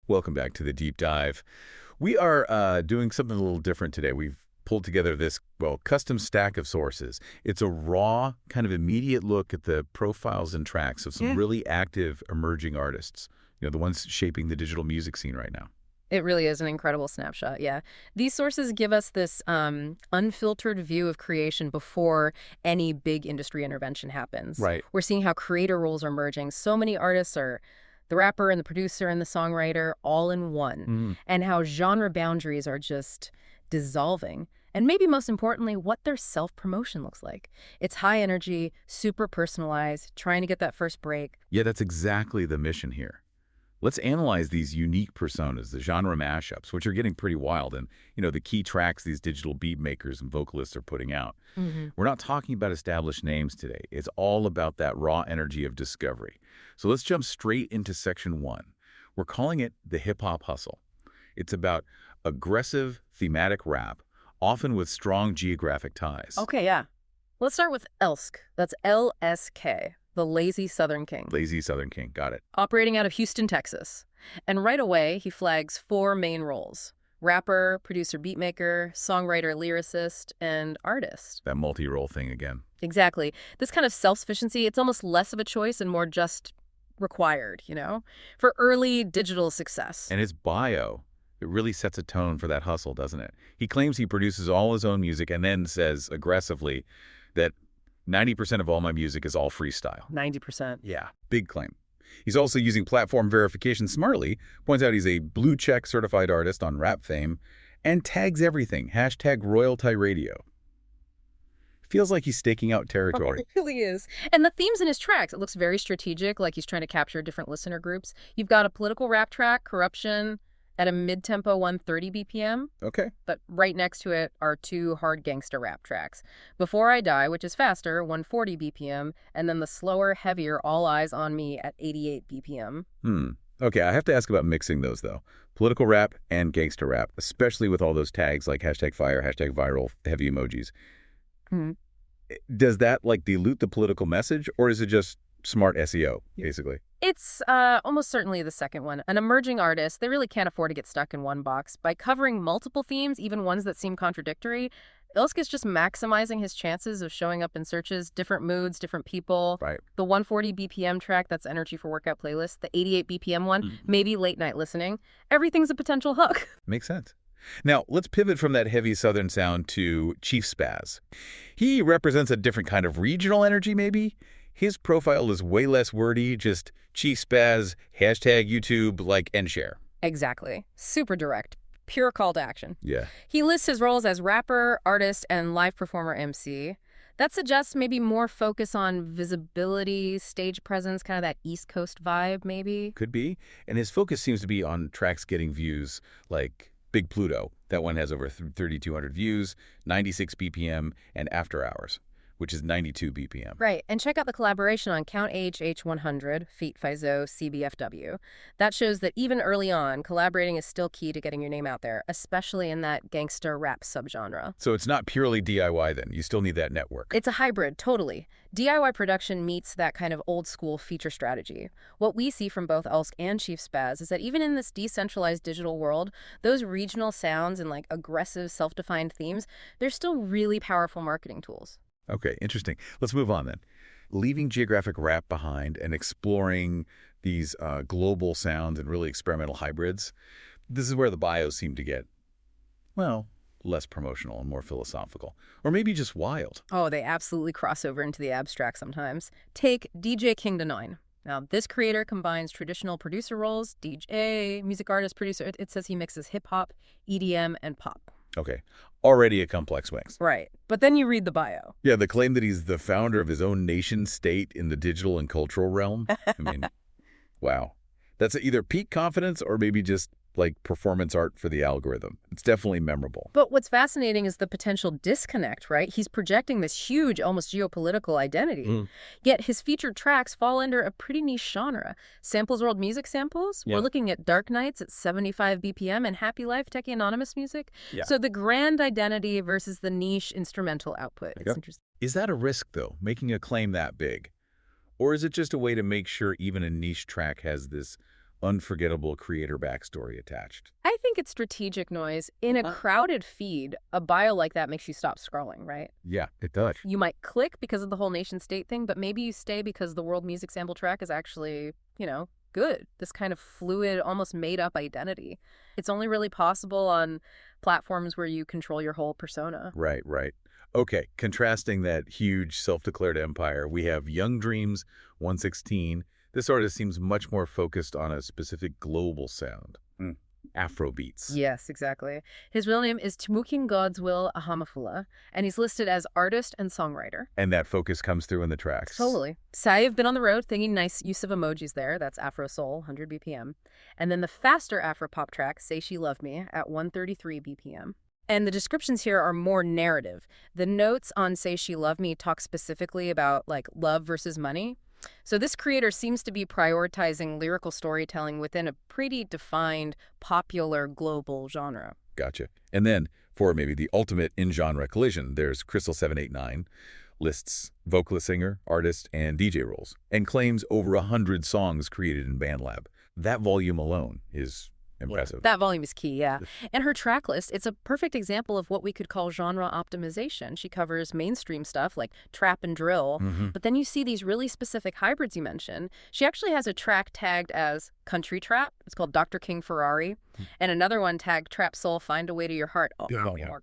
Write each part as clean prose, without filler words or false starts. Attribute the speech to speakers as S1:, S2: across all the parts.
S1: Welcome back to the Deep Dive. We are doing something a little different today. We've pulled together this, well, custom stack of sources. It's a raw, kind of immediate look at the profiles and tracks of some really active emerging artists, the ones shaping the digital music scene right now.
S2: It really is an incredible snapshot, yeah. These sources give us this unfiltered view of creation before any big industry intervention happens.
S1: Right.
S2: We're seeing how creator roles are merging. So many artists are the rapper and the producer and the songwriter all in one, and how genre boundaries are just dissolving. And maybe most importantly, what their self-promotion looks like. It's high energy, super personalized, trying to get that first break.
S1: Yeah, that's exactly the mission here. Let's analyze these unique personas, the genre mashups, which are getting pretty wild, and, the key tracks these digital beat makers and vocalists are putting out. We're not talking about established names today. It's all about that raw energy of discovery. So let's jump straight into section 1. We're calling it the hip-hop hustle. It's about aggressive, thematic rap, often with strong geographic ties.
S2: Okay, yeah. Let's start with Elsk. That's L-S-K. The Lazy Southern King.
S1: Lazy Southern King, got it.
S2: Operating out of Houston, Texas. And right away, he flags 4 main roles: rapper, producer, beatmaker, songwriter, lyricist, and artist.
S1: That multi-role thing again.
S2: Exactly. This kind of self-sufficiency, it's almost less of a choice and more just required, for early digital success.
S1: And his bio, it really sets a tone for that hustle, doesn't it? He claims he produces all his own music and then says aggressively that 90% of all my music is all freestyle.
S2: 90%.
S1: Yeah, big claim. He's also using platform verification smartly, points out he's a blue check certified artist on Rap Fame, and tags everything, #RoyaltyRadio. Feels like he's staking out territory.
S2: It really is. And the themes in his tracks, it looks very strategic, like he's trying to capture different listener groups. You've got a political rap track, Corruption, at a mid-tempo 130 BPM.
S1: Okay.
S2: But right next to it are 2 hard gangster rap tracks. Before I Die, which is faster, 140 BPM, and then the slower, heavier All Eyes on Me at 88 BPM.
S1: Okay, I have to ask about mixing those, though. Political rap and gangster rap, especially with all those tags like #fire, #viral, heavy emojis. Does that, dilute the political message, or is it just smart SEO, basically?
S2: It's almost certainly the second one. An emerging artist, they really can't afford to get stuck in one box. By covering multiple themes, even ones that seem contradictory, Ilsk is just maximizing his chances of showing up in searches, different moods, different people.
S1: Right.
S2: The 140 BPM track, that's Energy for Workout playlist. The 88 BPM one, maybe late night listening. Everything's a potential hook.
S1: Makes sense. Now, let's pivot from that heavy southern sound to Chiefspaz. He represents a different kind of regional energy, maybe? His profile is way less wordy, just Chiefspaz, #YouTube, and share.
S2: Exactly. Super direct. Pure call to action.
S1: Yeah.
S2: He lists his roles as rapper, artist, and live performer MC. That suggests maybe more focus on visibility, stage presence, kind of that East Coast vibe, maybe.
S1: Could be. And his focus seems to be on tracks getting views like Big Pluto. That one has over 3,200 views, 96 BPM, and After Hours, which is 92 BPM.
S2: Right, and check out the collaboration on Count H100, feat. Faizo, CBFW. That shows that even early on, collaborating is still key to getting your name out there, especially in that gangster rap subgenre.
S1: So it's not purely DIY then. You still need that network.
S2: It's a hybrid, totally. DIY production meets that kind of old-school feature strategy. What we see from both Elsk and Chiefspaz is that even in this decentralized digital world, those regional sounds and aggressive self-defined themes, they're still really powerful marketing tools.
S1: Okay, interesting. Let's move on then. Leaving geographic rap behind and exploring these global sounds and really experimental hybrids, this is where the bios seem to get, less promotional and more philosophical. Or maybe just wild.
S2: Oh, they absolutely cross over into the abstract sometimes. Take DJ King to 9. Now, this creator combines traditional producer roles, DJ, music artist, producer. It says he mixes hip-hop, EDM, and pop.
S1: Okay, already a complex mix.
S2: Right, but then you read the bio.
S1: Yeah, the claim that he's the founder of his own nation state in the digital and cultural realm. Wow. That's either peak confidence or maybe just performance art for the algorithm. It's definitely memorable.
S2: But what's fascinating is the potential disconnect, right? He's projecting this huge, almost geopolitical identity. Yet his featured tracks fall under a pretty niche genre. Samples World music samples. Yeah. We're looking at Dark Nights at 75 BPM and Happy Life, Techie Anonymous music. Yeah. So the grand identity versus the niche instrumental output. It's interesting.
S1: Is that a risk, though, making a claim that big? Or is it just a way to make sure even a niche track has this unforgettable creator backstory attached.
S2: I think it's strategic noise. In a crowded feed, a bio like that makes you stop scrolling, right?
S1: Yeah, it does.
S2: You might click because of the whole nation state thing, but maybe you stay because the world music sample track is actually, good. This kind of fluid, almost made-up identity. It's only really possible on platforms where you control your whole persona.
S1: Right. Okay, contrasting that huge self-declared empire, we have Young Dreams 116. This artist seems much more focused on a specific global sound. Afro beats.
S2: Yes, exactly. His real name is Tumuking Godswill Ahamafula, and he's listed as artist and songwriter.
S1: And that focus comes through in the tracks.
S2: Totally. I've been on the road thinking nice use of emojis there. That's Afro Soul, 100 BPM. And then the faster Afro pop track, Say She Loved Me, at 133 BPM. And the descriptions here are more narrative. The notes on Say She Loved Me talk specifically about, love versus money. So this creator seems to be prioritizing lyrical storytelling within a pretty defined, popular, global genre.
S1: Gotcha. And then, for maybe the ultimate in-genre collision, there's Crystal789, lists vocalist, singer, artist, and DJ roles, and claims over 100 songs created in BandLab. That volume alone is impressive.
S2: That volume is key, yeah. And her track list, it's a perfect example of what we could call genre optimization. She covers mainstream stuff like trap and drill, but then you see these really specific hybrids you mentioned. She actually has a track tagged as country trap. It's called Dr. King Ferrari. And another one tagged Trap Soul, Find a Way to Your Heart.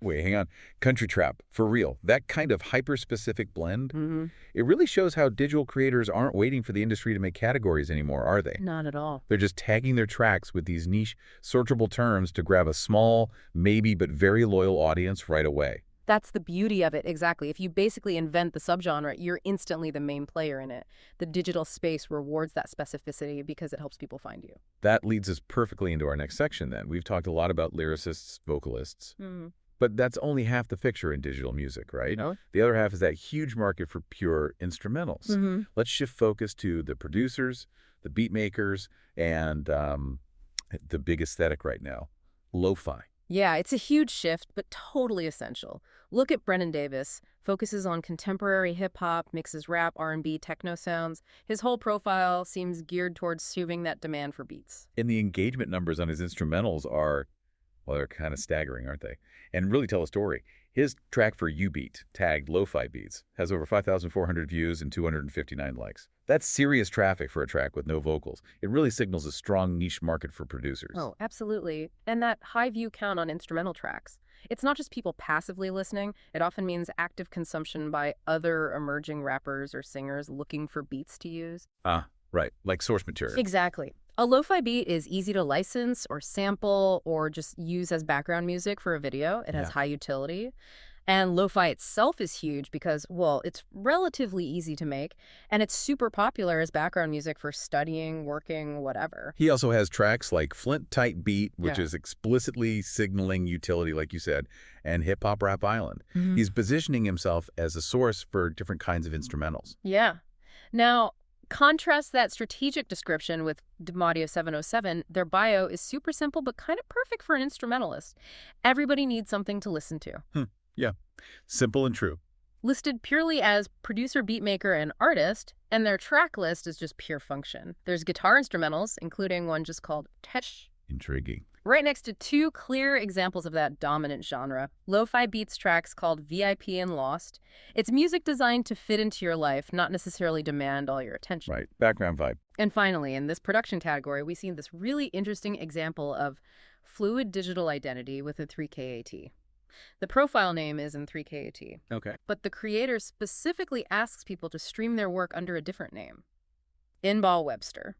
S1: Wait, hang on. Country trap, for real. That kind of hyper-specific blend, it really shows how digital creators aren't waiting for the industry to make categories anymore, are they?
S2: Not at all.
S1: They're just tagging their tracks with these niche, searchable terms to grab a small, maybe but very loyal audience right away.
S2: That's the beauty of it, exactly. If you basically invent the subgenre, you're instantly the main player in it. The digital space rewards that specificity because it helps people find you.
S1: That leads us perfectly into our next section then. We've talked a lot about lyricists, vocalists, but that's only half the picture in digital music, right?
S2: No.
S1: The other half is that huge market for pure instrumentals. Let's shift focus to the producers, the beat makers, and the big aesthetic right now, lo-fi.
S2: Yeah, it's a huge shift, but totally essential. Look at brentindavis, focuses on contemporary hip-hop, mixes rap, R&B, techno sounds. His whole profile seems geared towards serving that demand for beats.
S1: And the engagement numbers on his instrumentals are, well, they're kind of staggering, aren't they? And really tell a story. His track for U-Beat, tagged Lo-Fi Beats, has over 5,400 views and 259 likes. That's serious traffic for a track with no vocals. It really signals a strong niche market for producers.
S2: Oh, absolutely. And that high view count on instrumental tracks. It's not just people passively listening. It often means active consumption by other emerging rappers or singers looking for beats to use.
S1: Right, like source material.
S2: Exactly. A lo-fi beat is easy to license or sample or just use as background music for a video. It has high utility. And lo-fi itself is huge because, well, it's relatively easy to make, and it's super popular as background music for studying, working, whatever.
S1: He also has tracks like Flint Tight Beat, which is explicitly signaling utility, like you said, and Hip Hop Rap Island. He's positioning himself as a source for different kinds of instrumentals.
S2: Yeah. Now, contrast that strategic description with Demadio 707. Their bio is super simple, but kind of perfect for an instrumentalist. Everybody needs something to listen to.
S1: Yeah, simple and true.
S2: Listed purely as producer, beatmaker, and artist, and their track list is just pure function. There's guitar instrumentals, including one just called Tesh.
S1: Intriguing.
S2: Right next to two clear examples of that dominant genre. Lo-fi beats tracks called VIP and Lost. It's music designed to fit into your life, not necessarily demand all your attention.
S1: Right, background vibe.
S2: And finally, in this production category, we see this really interesting example of fluid digital identity with a 3KAT. The profile name is in 3KAT.
S1: Okay.
S2: But the creator specifically asks people to stream their work under a different name. Inbal Webster.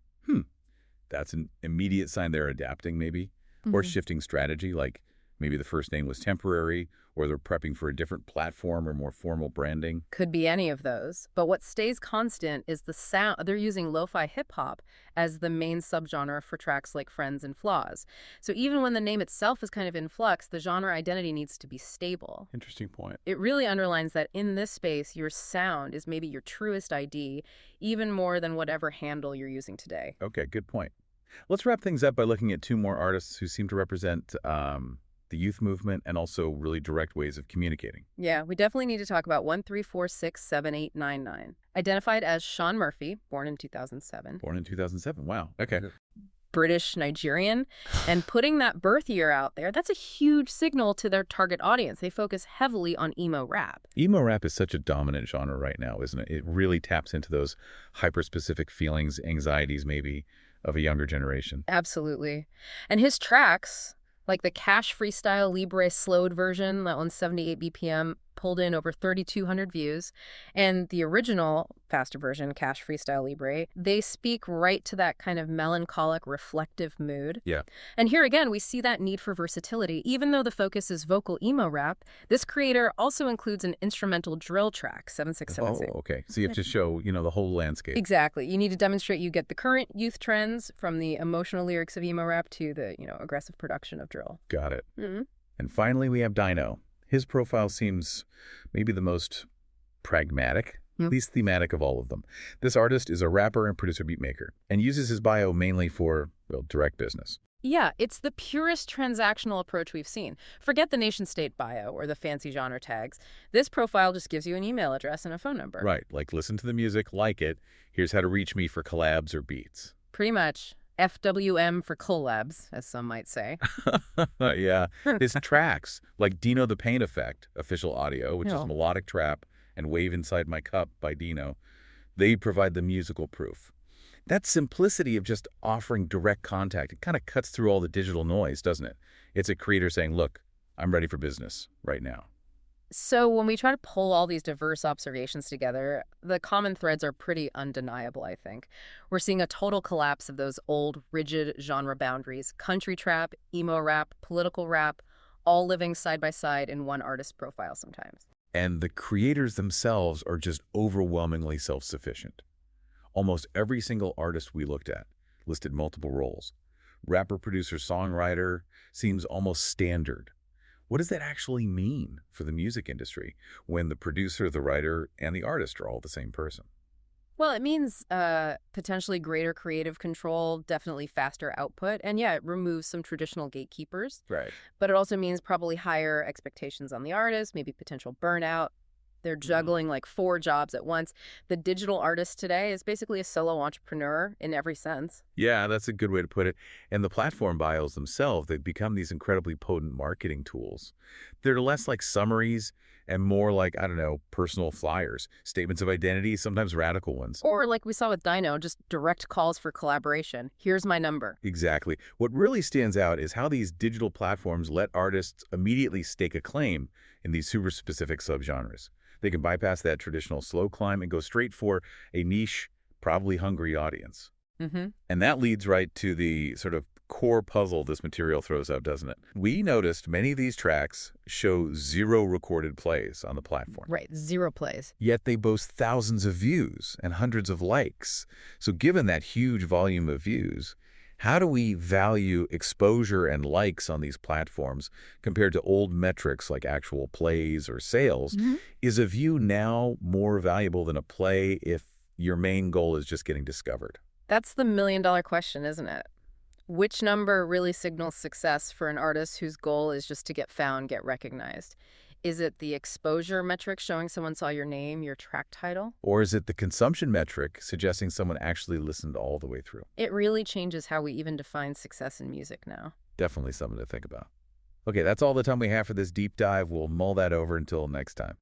S1: That's an immediate sign they're adapting, maybe, or shifting strategy, like maybe the first name was temporary, or they're prepping for a different platform or more formal branding.
S2: Could be any of those. But what stays constant is the sound. They're using lo-fi hip-hop as the main subgenre for tracks like Friends and Flaws. So even when the name itself is kind of in flux, the genre identity needs to be stable.
S1: Interesting point.
S2: It really underlines that in this space, your sound is maybe your truest ID, even more than whatever handle you're using today.
S1: Okay, good point. Let's wrap things up by looking at two more artists who seem to represent the youth movement and also really direct ways of communicating.
S2: Yeah, we definitely need to talk about 134678899. Identified as Sean Murphy, born in 2007.
S1: Born in 2007. Wow. Okay.
S2: British Nigerian. And putting that birth year out there, that's a huge signal to their target audience. They focus heavily on emo rap.
S1: Emo rap is such a dominant genre right now, isn't it? It really taps into those hyper-specific feelings, anxieties maybe, of a younger generation.
S2: Absolutely. And his tracks, like the Cash Freestyle Libre slowed version, that one's 78 BPM, pulled in over 3,200 views. And the original, faster version, Cash Freestyle Libre, they speak right to that kind of melancholic, reflective mood.
S1: Yeah.
S2: And here again, we see that need for versatility. Even though the focus is vocal emo rap, this creator also includes an instrumental drill track, 7676.
S1: Oh, okay. So you have to show, the whole landscape.
S2: Exactly. You need to demonstrate you get the current youth trends from the emotional lyrics of emo rap to the, aggressive production of drill.
S1: Got it.
S2: Mm-hmm.
S1: And finally, we have Dino. His profile seems maybe the most pragmatic, least thematic of all of them. This artist is a rapper and producer beatmaker and uses his bio mainly for, direct business.
S2: Yeah, it's the purest transactional approach we've seen. Forget the nation-state bio or the fancy genre tags. This profile just gives you an email address and a phone number.
S1: Right, like listen to the music, like it. Here's how to reach me for collabs or beats.
S2: Pretty much. FWM for collabs, as some might say.
S1: Yeah. His tracks, like Dino the Pain Effect, official audio, which is melodic trap, and Wave Inside My Cup by Dino, they provide the musical proof. That simplicity of just offering direct contact, it kind of cuts through all the digital noise, doesn't it? It's a creator saying, look, I'm ready for business right now.
S2: So when we try to pull all these diverse observations together, the common threads are pretty undeniable, I think. We're seeing a total collapse of those old, rigid genre boundaries. Country trap, emo rap, political rap, all living side by side in one artist profile sometimes.
S1: And the creators themselves are just overwhelmingly self-sufficient. Almost every single artist we looked at listed multiple roles. Rapper, producer, songwriter seems almost standard. What does that actually mean for the music industry when the producer, the writer, and the artist are all the same person?
S2: Well, it means potentially greater creative control, definitely faster output, and yeah, it removes some traditional gatekeepers.
S1: Right.
S2: But it also means probably higher expectations on the artist, maybe potential burnout. They're juggling like 4 jobs at once. The digital artist today is basically a solo entrepreneur in every sense.
S1: Yeah, that's a good way to put it. And the platform bios themselves, they've become these incredibly potent marketing tools. They're less like summaries and more like, personal flyers, statements of identity, sometimes radical ones.
S2: Or like we saw with Dino, just direct calls for collaboration. Here's my number.
S1: Exactly. What really stands out is how these digital platforms let artists immediately stake a claim in these super specific subgenres. They can bypass that traditional slow climb and go straight for a niche, probably hungry audience.
S2: Mm-hmm.
S1: And that leads right to the sort of core puzzle this material throws up, doesn't it? We noticed many of these tracks show 0 recorded plays on the platform.
S2: Right, 0 plays.
S1: Yet they boast thousands of views and hundreds of likes. So given that huge volume of views, how do we value exposure and likes on these platforms compared to old metrics like actual plays or sales?
S2: Mm-hmm.
S1: Is a view now more valuable than a play if your main goal is just getting discovered?
S2: That's the million-dollar question, isn't it? Which number really signals success for an artist whose goal is just to get found, get recognized? Is it the exposure metric showing someone saw your name, your track title?
S1: Or is it the consumption metric suggesting someone actually listened all the way through?
S2: It really changes how we even define success in music now.
S1: Definitely something to think about. Okay, that's all the time we have for this deep dive. We'll mull that over until next time.